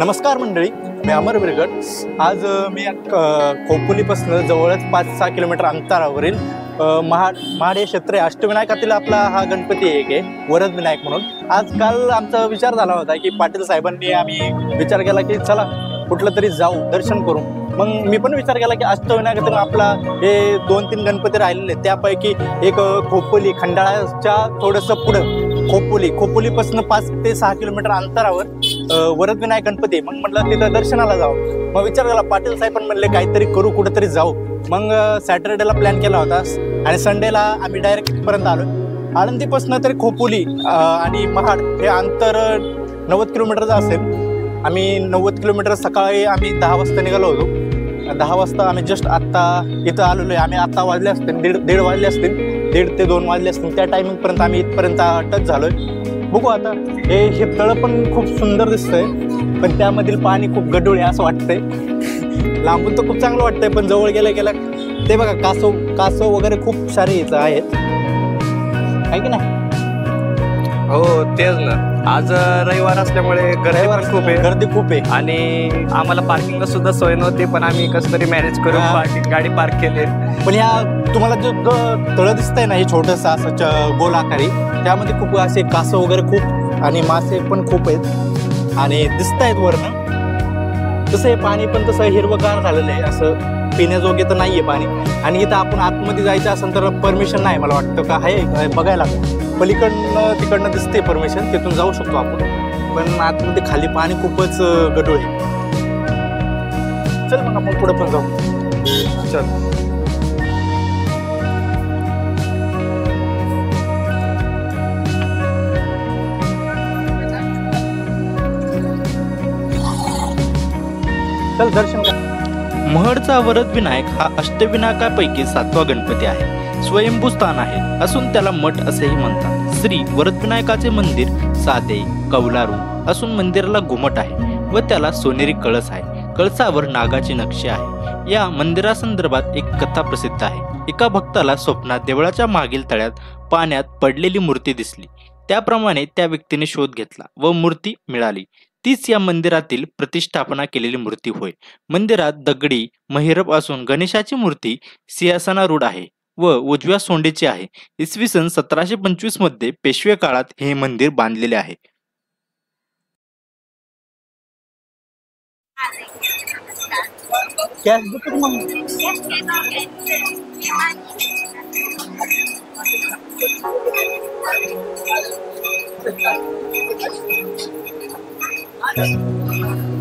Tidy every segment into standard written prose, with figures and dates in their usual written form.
नमस्कार मंडळी, मी अमर बिरगड. आज मी खोपोलीपासून जवळच 5-6 किलोमीटर अंतरावरील महाड हे क्षेत्र आहे. अष्टविनायकातील आपला हा गणपती एक आहे, वरद विनायक म्हणून. आजकाल आमचा विचार झाला होता की पाटील साहेबांनी आम्ही विचार केला की चला कुठलं तरी जाऊ दर्शन करू. मग मी पण विचार केला की अष्टविनायकातील आपला हे 2-3 गणपती राहिलेले, त्यापैकी एक खोपोली खंडाळाच्या थोडंसं पुढं खोपोलीपासून 5 ते 6 किलोमीटर अंतरावर वरद विनायक गणपती. मग म्हटलं तिथं दर्शनाला जावं. मग विचार केला, पाटील साहेब पण म्हणले काहीतरी करू, कुठेतरी जाऊ. मग सॅटर्डेला प्लॅन केला होता आणि संडेला आम्ही डायरेक्ट इथपर्यंत आलो. आळंदीपासून तरी खोपोली आणि महाड हे अंतर 90 किलोमीटरचं असेल. आम्ही 90 किलोमीटर सकाळी आम्ही 10 वाजता निघालो होतो. 10 वाजता आम्ही जस्ट आत्ता इथं आलेलो आहे. आम्ही आता वाजले असतील, दीड वाजले असतील, 1:30 ते 2 वाजले असतील. त्या टायमिंगपर्यंत आम्ही इथपर्यंत टच झालोय. बघू आता. हे तळं पण खूप सुंदर दिसतंय, पण त्यामधील पाणी खूप गढूळ आहे असं वाटतंय. लांबून तर खूप चांगलं वाटतंय, पण जवळ गेल्या ते बघा कासव वगैरे खूप सारे इथं आहेत, आहे की नाही? हो तेच ना. आज रविवार असल्यामुळे गर्दी खूप आहे आणि आम्हाला पार्किंगला सुद्धा सोय नव्हती, पण आम्ही कसं तरी मॅनेज करून गाडी पार्क केली. पण ह्या तुम्हाला जो तळं दिसतंय ना, हे छोटंसं असं गोल आकारी, त्यामध्ये खूप असे कासव वगैरे खूप आणि मासे पण खूप आहेत आणि दिसत आहेत वरनं. तसं हे पाणी पण तसं हिरवगार झालेलं आहे, असं पिण्याजोगे तर नाहीये पाणी. आणि इथं आपण आतमध्ये जायचं असेल तर परमिशन नाही, मला वाटतं का आहे बघायला. तिकडनं दिसते परमिशन, तिथून जाऊ शकतो आपण, पण आतमध्ये खाली पाणी खूपच गढूळ आहे. चल मग आपण पुढे पण जाऊ. चल. चल दर्शन कर. महडचा वरद विनायक हा अष्टविनायकापैकी 7वा गणपती आहे. स्वयंभू स्थान आहे असून त्याला मठ असेही म्हणतात. श्री वरद विनायकाचे मंदिर साधे कौलारू असून मंदिराला घुमट आहे व त्याला सोनेरी कळस आहे. कळसावर नागाची नक्षी आहे. या मंदिरासंदर्भात एक कथा प्रसिद्ध आहे. एका भक्ताला स्वप्नात देवळाच्या मागील तळ्यात पाण्यात पडलेली मूर्ती दिसली. त्याप्रमाणे त्या व्यक्तीने शोध घेतला व मूर्ती मिळाली. तीच या मंदिरातील प्रतिष्ठापना केलेली मूर्ती होय. मंदिरात दगडी महिरप असून गणेशाची मूर्ती सिंहासनारूढ आहे व उजव्या सोंडीची आहे. इसवी सन 1725 मध्ये पेशवे काळात हे मंदिर बांधलेले आहे.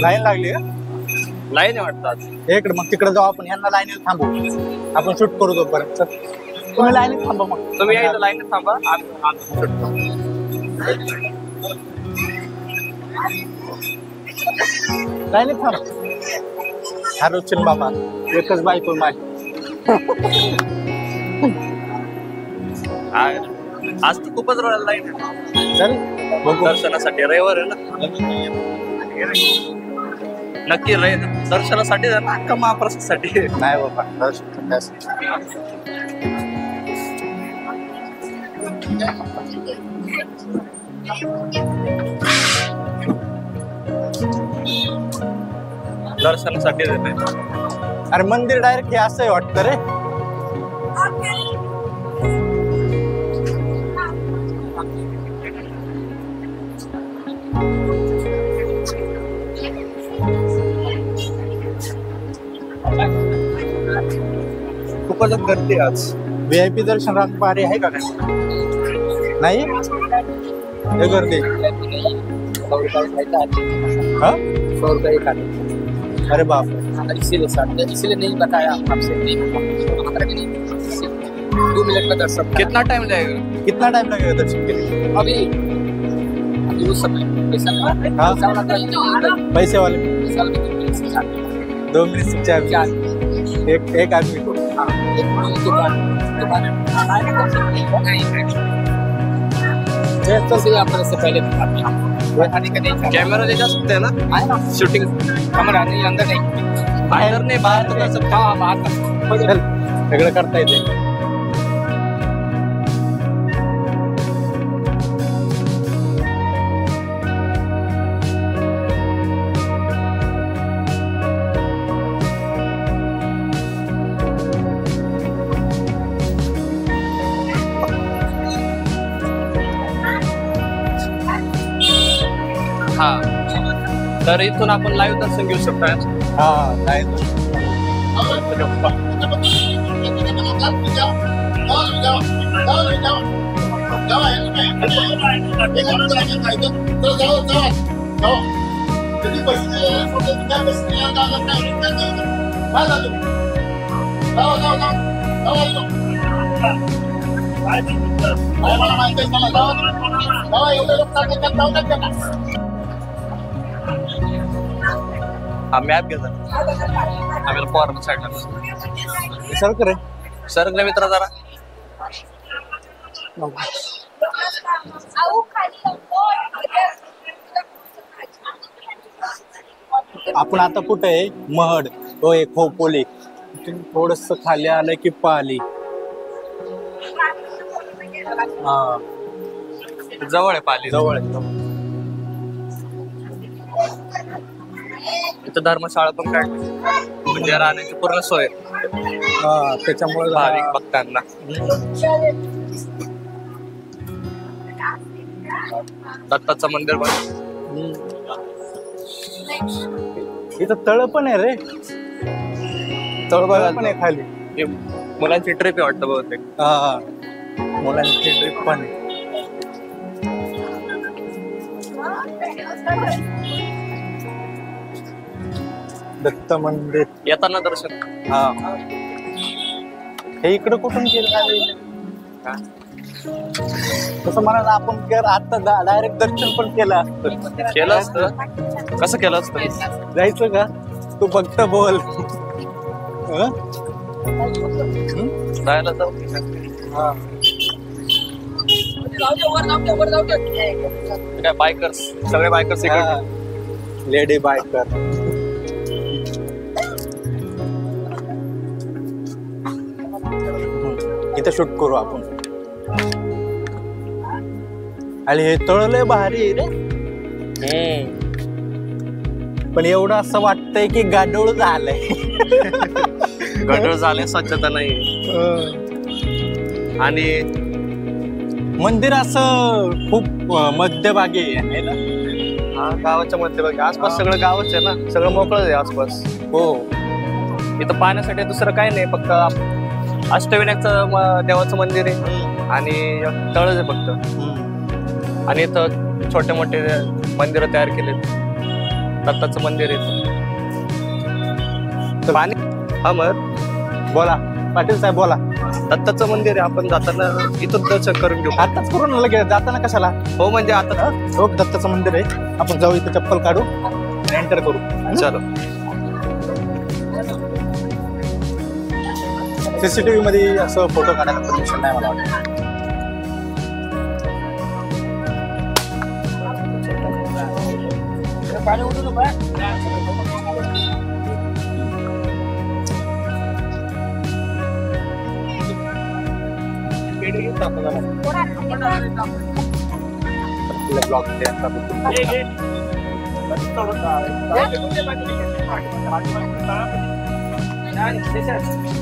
लाईन लागली का? लाईन वाटतात इकडे. मग तिकडे जाऊ आपण, यांना लाईनीत थांबू, आपण शूट करू तोपर्यंत. तुम्ही लाईनीत थांबा. मग तुम्ही लाईन थांबा. लाईनीत थांबा. हरोचन बाबा एकच बायको माय. आज तर खूपच रॉयल लाईन आहे. चल बघू. दर्शनासाठी रविवार आहे ना, नक्की दर्शनासाठी अख्खा महाप्रसादसाठी नाही बाबा. दर्शनासाठी. अरे मंदिर डायरेक्ट हे असं आहे वाटतं रे. खूपच गर्दी आज. VIP दर्शन रांग भारी आहे का नाही? हे गर्दी. हाँ? 100 रुपये का. अरे बाप. इसीलिए नहीं बताया आपसे. 2 मिनट में दर्शन. कितना टाइम लगेगा? कितना टाइम लगेगा दर्शन के लिए? अभी उस समय पैसे वाले 2 मिनट से 4 एक आदमी को. से पहले कैमरा ले जा सकते हैं ना? शूटिंग कैमरा नहीं, अंदर नहीं. बाहर तो कर सकते. हाँ बाहर चल सगळं करता येते. हा तर इथून आपण लाईव्ह दर्शन घेऊ शकतो. हा काय हा मॅप घेतात आम्हाला फॉर्म साईडला सर करे सरकले मित्र जरा. आपण आता कुठे आहे महड होय खोपोली थोडस खाली आलं की पाली. हा जवळ आहे पाली. जवळ आहे. इथं धर्मशाळा पण काय म्हणजे राहण्याची पूर्ण सोय हा त्याच्यामुळे भाविक भक्तांना. दत्ताचं मंदिर पण इथं तळ पण आहे रे. तळ बघा पण आहे खाली. हे मुलांची ट्रिप आहे वाटतं बहुतेक. हा मुलांची ट्रिप पण आहे. दत्त मंदिर येताना दर्शन. हा हे इकडं कुठून केलं तसं म्हणाला आपण कर आता डायरेक्ट दर्शन पण केलं असतं. केलं असतं. कसं केलं असतं. जायचं का तू फक्त बोल. जायला तर काय बायकर्स सगळे बायकर्स इकडे. लेडी बायकर इथं शूट करू आपण. आणि हे तळलंय भारी रे. पण एवढं असं वाटतंय की गाडोळ झालंय. गटर झाले स्वच्छता नाही. आणि मंदिर असं खूप मध्यभागी आहे ना. हा गावाच्या मध्यभागी आसपास सगळं गावच आहे ना. सगळं मोकळं आहे आसपास. हो इथं पाहण्यासाठी दुसरं काही नाही फक्त अष्टविनायकचं देवाचं मंदिर आहे आणि तळच आहे फक्त. आणि इथं छोटे मोठे मंदिरं तयार केले. दत्ताचं मंदिर आहे. आणि अमर बोला पाटील साहेब बोला. दत्ताचं मंदिर आहे. आपण जाताना इथून दर्शन करून घेऊ. आताच करून लगेच जाताना कशाला. हो म्हणजे आता हो दत्ताचं मंदिर आहे. आपण जाऊ इथं चप्पल काढू एंटर करू. चलो. सीसीटीव्ही मध्ये असं फोटो काढायला परमिशन नाही मला वाटतं. ब्लॉग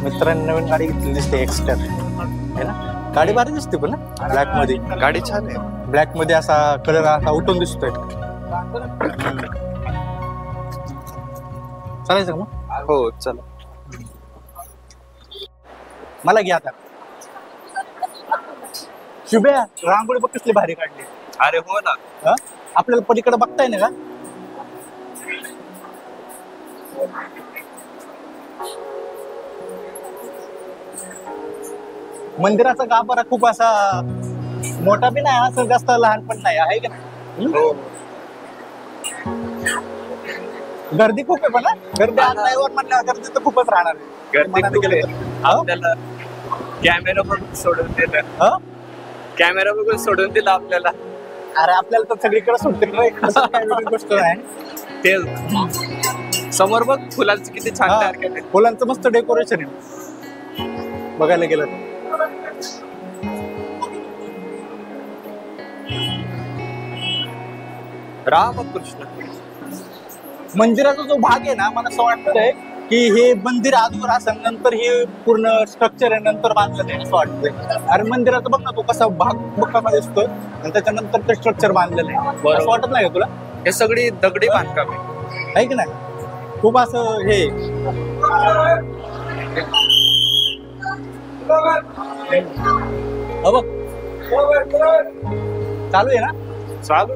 मित्रांनी नवीन गाडी घेतली दिसते एक्स्टर है ना. गाडी भारी दिसते पण ना ब्लॅक मध्ये. गाडी छान आहे. ब्लॅक मध्ये असा कलर असा उठून दिसतोय. चालायचं का मग. हो चला. मला घ्या आता. शुभ्या रांगोळी बघ कसली भारी काढली. अरे हो ना. हा? आपल्याला पलीकडे बघताय ना का. मंदिराचा गाभारा खूप असा मोठा बी नाही असं जास्त लहान पण नाही आहे का नाही. हो. गर्दी खूप आहे पण ना. गर्दी आणल्यावर म्हणल्यावर गर्दी तर खूपच राहणार आहे. गर्दी मनात खूप गेलं आहे. तर. हो? आपल्याला कॅमेरा पण सोडून दिलं. हो? कॅमेरा बघून सोडून दिला आपल्याला. अरे आपल्याला तर सगळीकडे सोडते रे. असं काय वेगळी गोष्ट नाही. ते समोर बघ फुलांचं किती छान हा, तयार केलंय. फुलांचं मस्त डेकोरेशन आहे बघायला गेलं तर. रामकृष्ण मंदिराचा जो भाग आहे ना मला असं वाटतंय की हे मंदिर अगोदर असं नंतर हे पूर्ण स्ट्रक्चर आहे नंतर बांधलं आहे असं वाटतंय. अरे मंदिराचा बघ ना तो कसा भाग बघामध्ये दिसतोय आणि त्याच्यानंतर ते स्ट्रक्चर बांधलेलं आहे. बरोबर. असं वाटत नाही का तुला. हे सगळी दगडी बांधकाम आहे. आहे की नाही? खूप असं हे बघ चालू आहे ना. चालू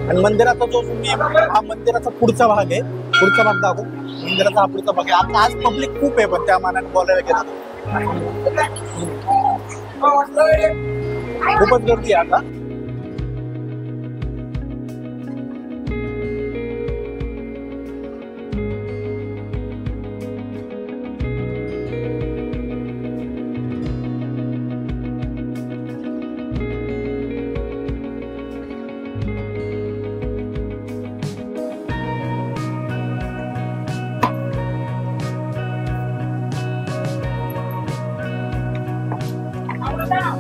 आणि मंदिराचा जो तुम्ही हा मंदिराचा पुढचा भाग आहे. पुढचा भाग दाखव. मंदिराचा हा पुढचा भाग आहे. आता आज पब्लिक खूप आहे पण त्या मानाने बोलायला गेला खूपच गर्दी आहे आता.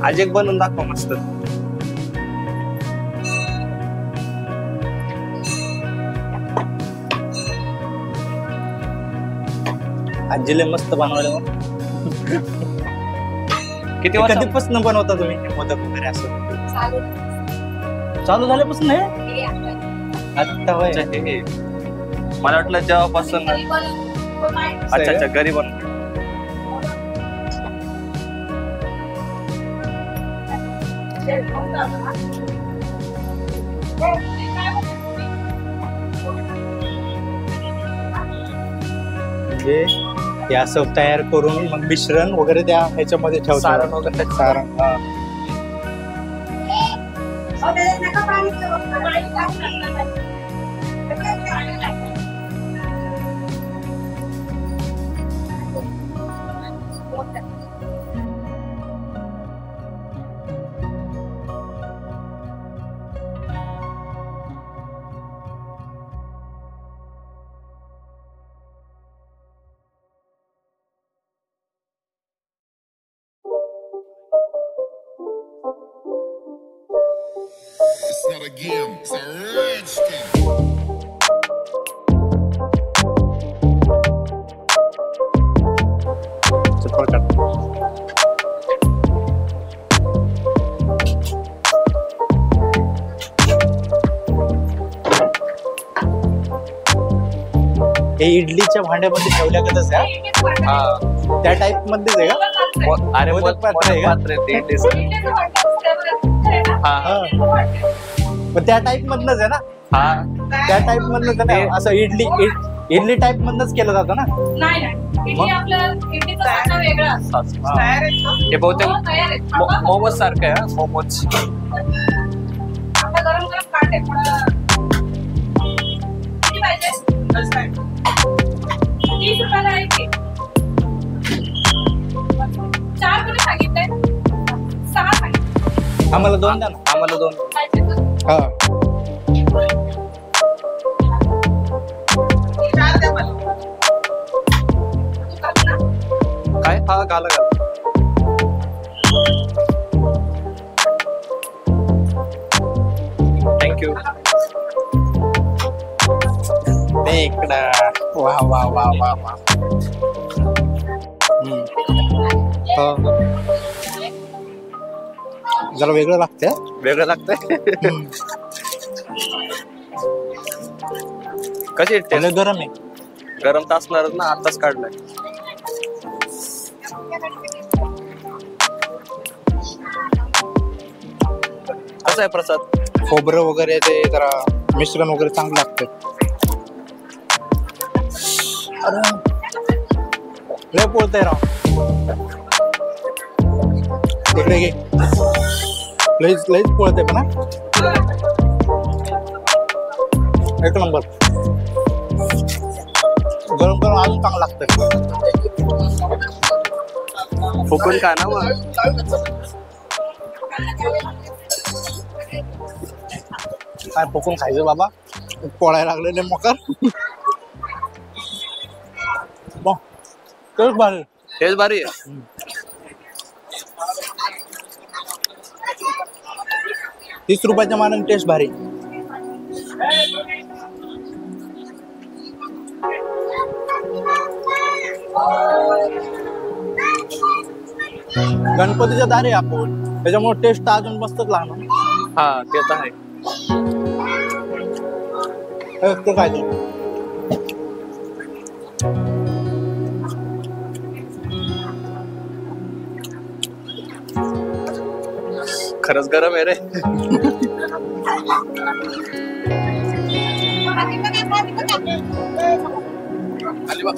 आज एक बनवून दाखवा मस्त. आजीले मस्त बनवायला. किती वर्ष कधीपासून बनवता तुम्ही मोदक वगैरे असं? चालू झाल्यापासून आहे आता होय. मला वाटलं जेव्हापासून. अच्छा अच्छा घरी बनवतो. म्हणजे हे असं तयार करून मग मिश्रण वगैरे त्या ह्याच्यामध्ये ठेवतात. सारण वगैरे सारण हा. It's not a game, it's a rich thing. चप्पल काढ. हे इडलीच्या भांड्यामध्ये ठेवल्यागतच आहे. हा त्या टाइप मध्येच आहे का? अरे मोदक पात्र आहे का? पात्र आहे ते. हा हा. पण त्या टाइप मधनच आहे ना. हा त्या टाइप मधनच आहे ना. असं इडली टाइप मधनच केलं जातं ना. नाही इडली आपलं इडलीचा साचा वेगळा असतो. हे बहुतेक तयार आहे. मोमोज सारखं आहे. हा मोमोज. आता गरम गरम काढते किती पाहिजे 30 रुपयाला आहे की 4 कोणी सांगितलंय 6 सांगितलं. आम्हाला दोन द्या ना. आम्हाला 2. पाहिजे तर हा. 4 द्या मला. तू कर ना. काय हा घाला. थँक्यू. इकडं वा वा वा वा वा. जरा वेगळं लागतंय. वेगळं लागतंय. कशी त्याला गरम आहे. गरम तर असणारच ना. आताच काढलाय. कसं आहे प्रसाद? खोबरं वगैरे ते जरा मिश्रण वगैरे चांगलं लागतं. अरे लय पोळतंय राव. तिकडे घे. लईच लईच पोळतंय पण हा. एक नंबर. गरम गरम अजून चांगलं लागतं. फुकून खा ना मग. काय फुकून खायचं बाबा. पोळायला लागलेले मकर. तेच भारी. तेच भारी आहे. ₹30 मानाने टेस्ट भारी. गणपतीच्या दारी आपण त्याच्यामुळे टेस्ट अजून मस्तच लागणार. हा ते तर आहे. ते काय ते? खरंच गरम आहे रे. आली बघ.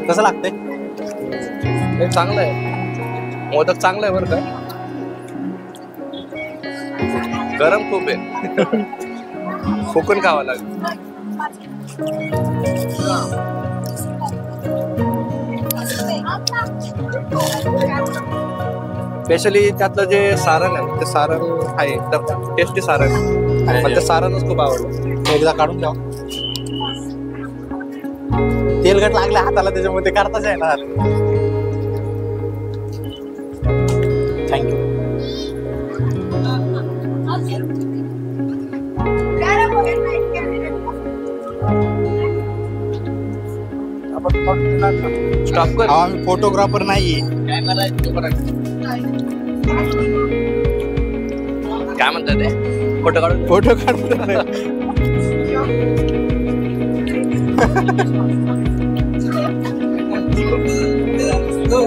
कसं लागतंय? हे चांगलं आहे. मोदक चांगलं आहे बरं का. गरम खूप आहे. फुकून खावं लागेल. स्पेशली त्यातलं जे सारण आहे ते सारण आहे एकदम टेस्टी सारण आहे. मला ते सारणच खूप आवडलं. एकदा काढून ठेवा. तेलकट लागले हाताला त्याच्यामुळे ते करताच येणार. थँक्यू. स्टॉप कर. आम्ही फोटोग्राफर नाहीये. काय म्हणतात ते फोटो काढून फोटो काढतो. Go.